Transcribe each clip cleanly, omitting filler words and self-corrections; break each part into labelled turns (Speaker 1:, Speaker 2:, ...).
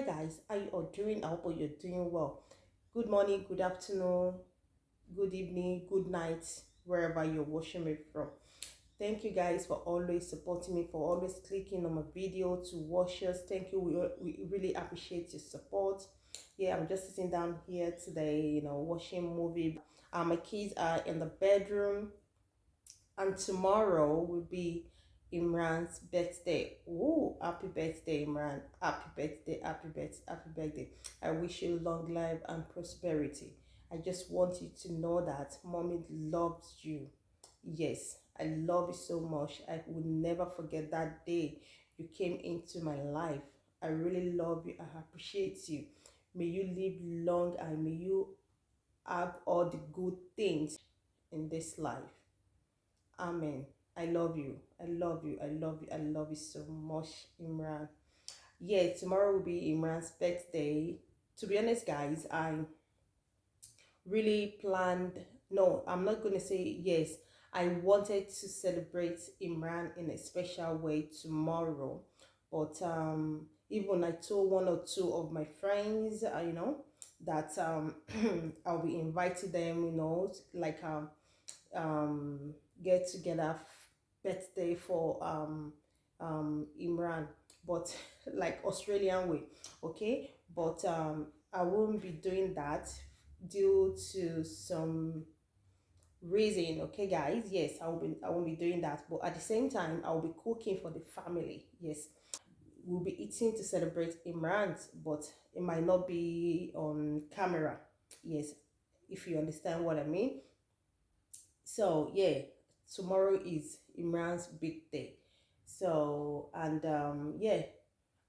Speaker 1: guys, how you all doing? I hope you're doing well. Good morning, good afternoon, good evening, good night, wherever you're watching me from. Thank you guys for always supporting me, for always clicking on my video to watch us. Thank you. We really appreciate your support. Yeah, I'm just sitting down here today, watching movie. My kids are in the bedroom, and tomorrow will be Imran's birthday. Oh, happy birthday, Imran. Happy birthday, happy birthday, happy birthday. I wish you long life and prosperity. I just want you to know that mommy loves you. Yes, I love you so much. I will never forget that day you came into my life. I really love you. I appreciate you. May you live long and may you have all the good things in this life. Amen. I love you. I love you. I love you. I love you so much, Imran. Yeah, tomorrow will be Imran's birthday. To be honest, guys, I really planned. No, I'm not going to say yes. I wanted to celebrate Imran in a special way tomorrow. But even I told one or two of my friends, that I'll be inviting them, like um get together birthday for Imran, but like Australian way, okay? But I won't be doing that due to some reason, okay, guys. Yes, I won't be doing that, but at the same time, I'll be cooking for the family. Yes, we'll be eating to celebrate Imran's, but it might not be on camera. Yes, if you understand what I mean. So yeah, tomorrow is Imran's big day. So and yeah,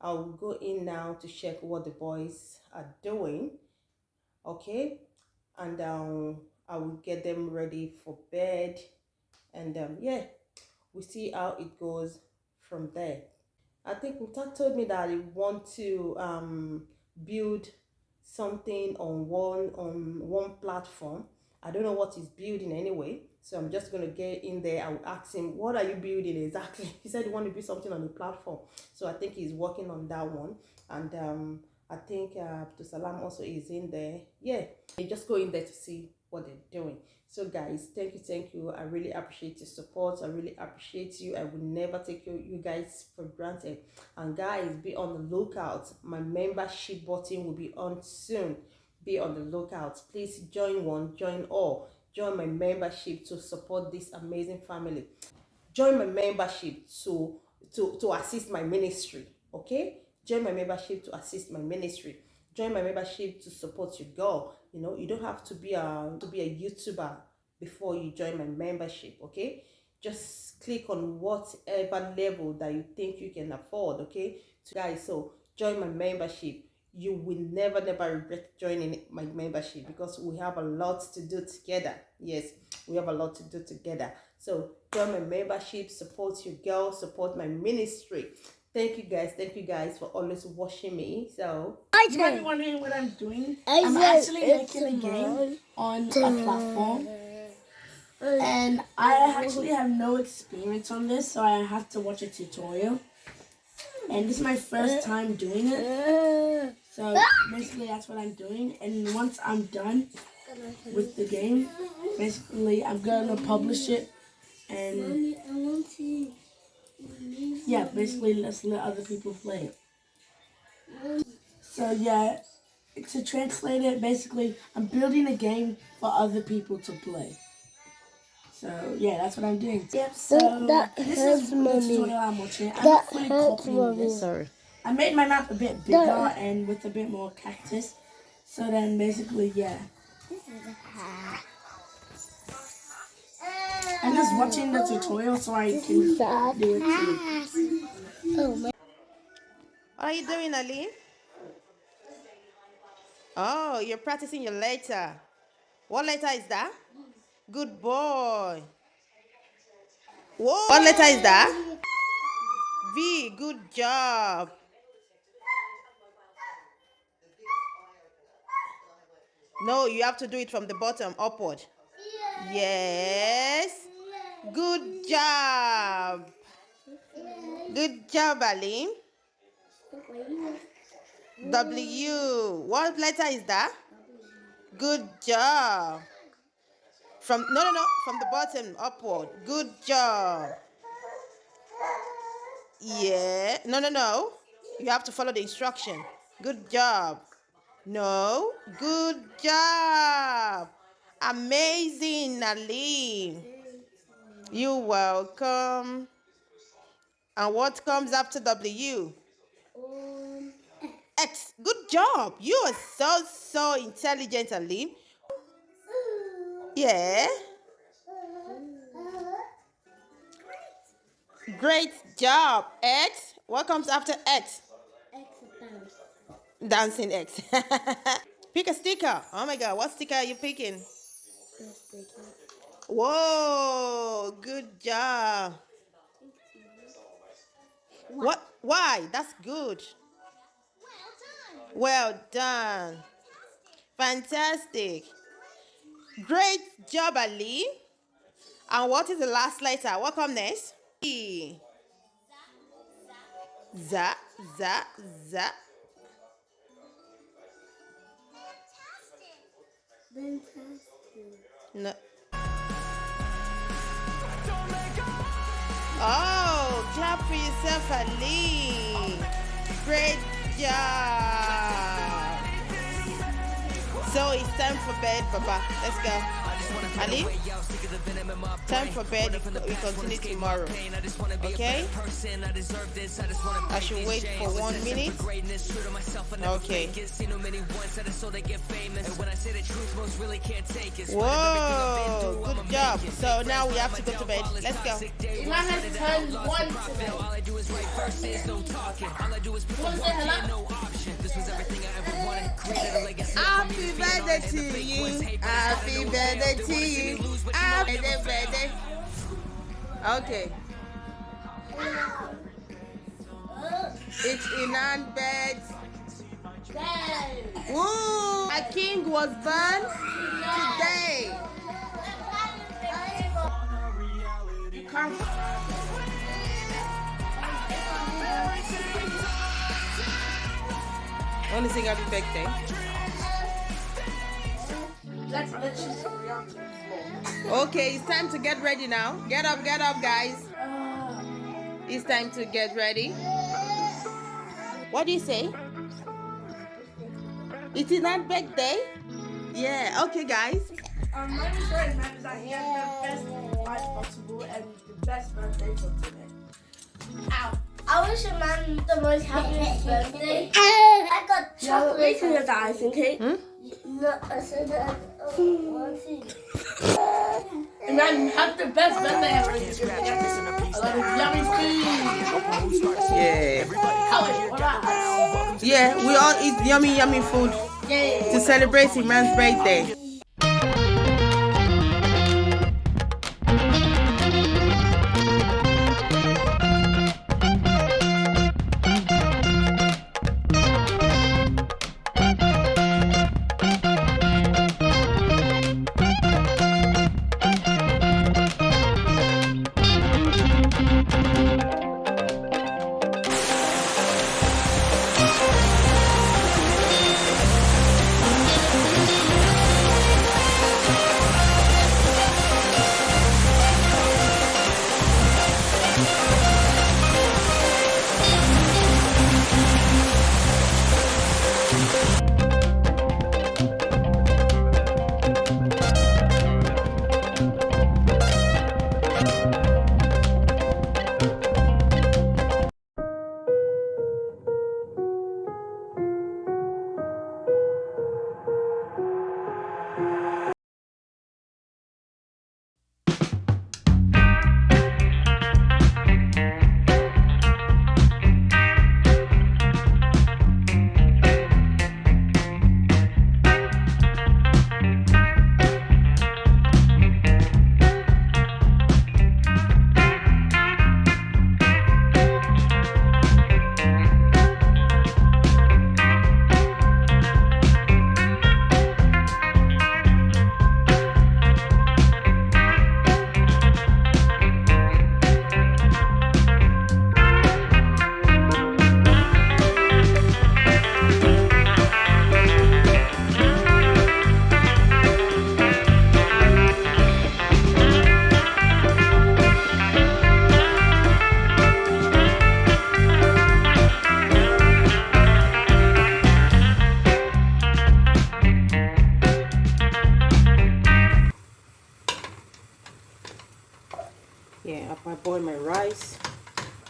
Speaker 1: I'll go in now to check what the boys are doing. Okay, and I will get them ready for bed, and yeah, we see how it goes from there. I think Muta told me that he want to build something on one platform. I don't know what he's building anyway, so I'm just gonna get in there. I will ask him, "What are you building exactly?" He said he want to build something on the platform, so I think he's working on that one. And I think To Salam also is in there. Yeah, they just go in there to see what they're doing. So guys, thank you. I really appreciate your support. I really appreciate you. I will never take you guys for granted. And guys, be on the lookout. My membership button will be on soon. Be on the lookout. Please join one, join all. Join my membership to support this amazing family. Join my membership to assist my ministry. Okay, join my membership to assist my ministry. Join my membership to support your girl. You don't have to be a YouTuber before you join my membership. Okay, just click on whatever level that you think you can afford. Okay, so guys, so join my membership. You will never regret joining my membership because we have a lot to do together. Yes, we have a lot to do together. So join my membership, support your girl, support my ministry. Thank you guys for always watching me. So
Speaker 2: you might be wondering what I'm doing. I'm actually making a game on a platform, and I actually have no experience on this, so I have to watch a tutorial. And this is my first time doing it, so basically that's what I'm doing. And once I'm done with the game, basically I'm gonna publish it, and yeah, basically let's let other people play it. So yeah, to translate it, basically I'm building a game for other people to play. So yeah, that's what I'm doing. Yep. So this is the tutorial I'm watching. I'm not fully copying this.
Speaker 1: sorry.
Speaker 2: I made my map a bit bigger and with a bit more cactus. So then basically, yeah. I'm just watching the tutorial so I can do it too.
Speaker 1: What are you doing, Ali? Oh, you're practicing your letter. What letter is that? Good boy. Whoa. What letter is that? V. Good job. No, you have to do it from the bottom upward. Yes. Good job. Good job, Ali. W. What letter is that? Good job. From from the bottom upward. Good job. Yeah. No. You have to follow the instruction. Good job. No. Good job. Amazing, Ali. You're welcome. And what comes after W? X. Good job. You are so intelligent, Ali. Yeah. Great job. X. What comes after X? Dancing X. Pick a sticker. Oh my God. What sticker are you picking? Whoa. Good job. What? Why? That's good. Well done. Fantastic. Great job, Ali. And what is the last letter? What comes next? E. Za. No. Oh, clap for yourself, Ali. Great job. So it's time for bed, Papa. Let's go. Ali, time for bed. We continue tomorrow. Okay? I should wait for 1 minute. Okay. Whoa, good job. So now we have to go to bed. Let's go.
Speaker 2: Imran has turned 1 today.
Speaker 1: Happy birthday to you. Happy birthday to you. Happy birthday. Okay. It's Imran's bed. Woo! A king was born today.
Speaker 2: You can't.
Speaker 1: I want to sing happy birthday.
Speaker 2: Let's just react to the floor.
Speaker 1: Okay, it's time to get ready now. Get up, guys. It's time to get ready. What do you say? It is not birthday? Yeah, okay, guys.
Speaker 2: My friend man that he has the best life possible and the best birthday for today. Ow.
Speaker 3: I wish a man the most happiest birthday. I got chocolate.
Speaker 2: We can get the icing cake.
Speaker 3: No, I said that one thing.
Speaker 2: And then have the best birthday ever. A lot of yummy food.
Speaker 1: Yeah.
Speaker 2: Oh, what about us?
Speaker 1: Yeah, we all eat yummy food
Speaker 2: Yay.
Speaker 1: to celebrate Imran's birthday.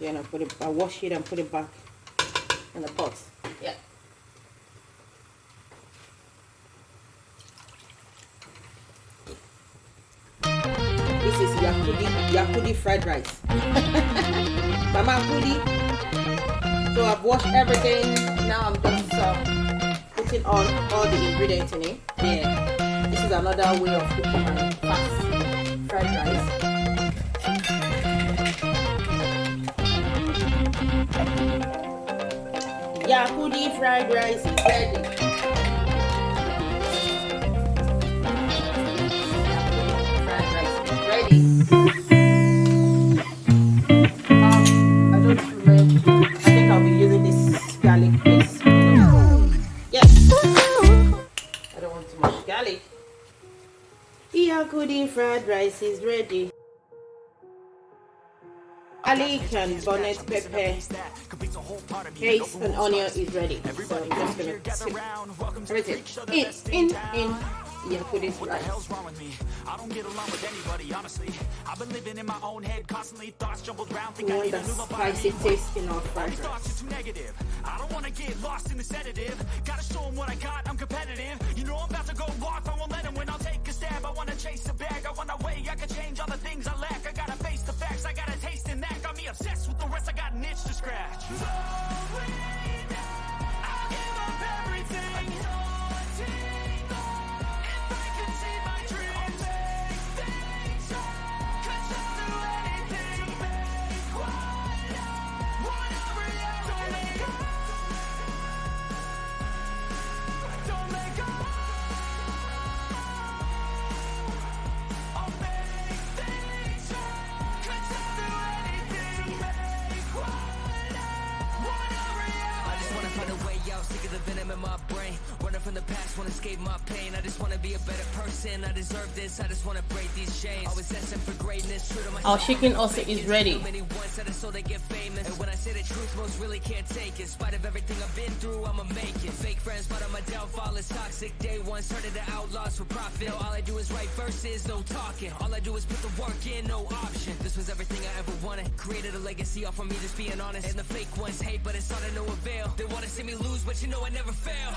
Speaker 1: Then I wash it and put it back in the pot. Yeah. This is yakudi fried rice. Mama kudi. So I've washed everything. Now I'm just putting all the ingredients in it. Yeah. This is another way of cooking my fast fried rice. Yakudi fried rice is ready. Fried rice is ready. I don't remember. I think I'll be using this garlic paste. Yes. I don't want too much garlic. Yakudi fried rice is ready. Garlic and bonnet pepper, paste and onion is ready. So I'm just gonna sip everything in Yakudi's rice.
Speaker 4: I don't get along with anybody, honestly. I've been living in my own head, constantly thoughts jumbled around.
Speaker 1: You want that spicy taste in our fried rice.
Speaker 4: Thoughts are too negative. I don't want to get lost in the sedative. Gotta show them what I got, I'm competitive. You know I'm about to go off, I won't let them win. I'll take a stab, I want to chase a bag. I want a way, I can change all the things I lack. I gotta face the facts, I got a taste in that. Got me obsessed with the rest, I got an itch to scratch. I'll give up everything. From the past, wanna escape my pain. I just wanna be a better person. I deserve this. I just wanna break these chains. Always asking for greatness. True to myself.
Speaker 1: Our chicken also is ready.
Speaker 4: Many once that so they get famous. And when I say the truth, most really can't take it. In spite of everything I've been through, I'ma make it. Fake friends, but on my downfall is toxic. Day one, started to outlaws for profit. Now all I do is write verses, no talking. All I do is put the work in, no option. This was everything I ever wanted. Created a legacy off of me, just being honest. And the fake ones hate, but it's all to no avail. They wanna see me lose, but you know I never fail.